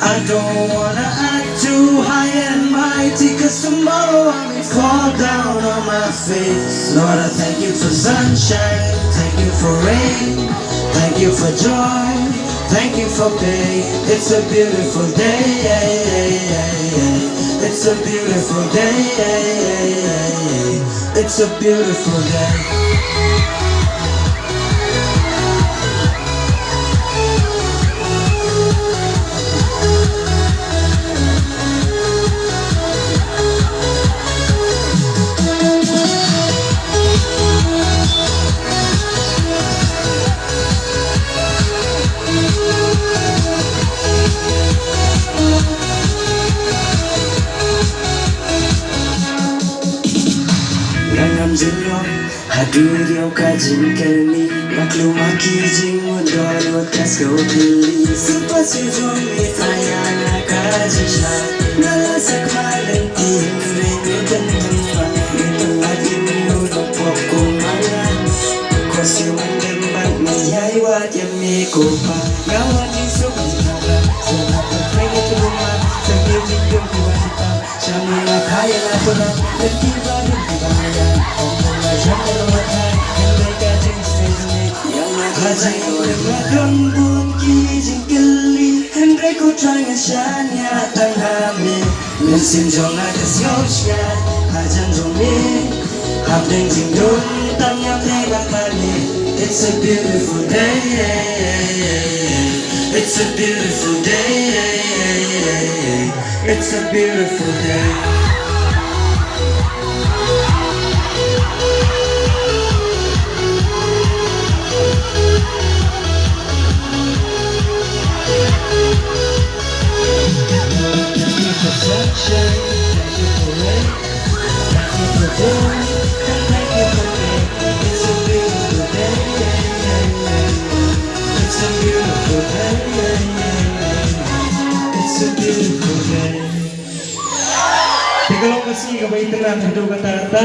I don't wanna act too high and mighty, cause tomorrow I may fall down on my face. Lord, I thank you for sunshine, thank you for rain, thank you for joy, thank you for pain. It's a beautiful day, it's a beautiful day, it's a beautiful day. Hadurio kajin kelmi maklumaki jing mudolot kasko pili sepasi jomi tayana kajisha nala sakmalan timre tentamba itolagi miudo poko manga kosi mandemban miyai wat yami kopa gawani sokita sonata prege tuluma sabir jingdom kuwata shamina kaya natona letiba dibaya It's a beautiful day, it's a beautiful day, it's a beautiful day. Tiga lokasi kabaitan ang hidup kata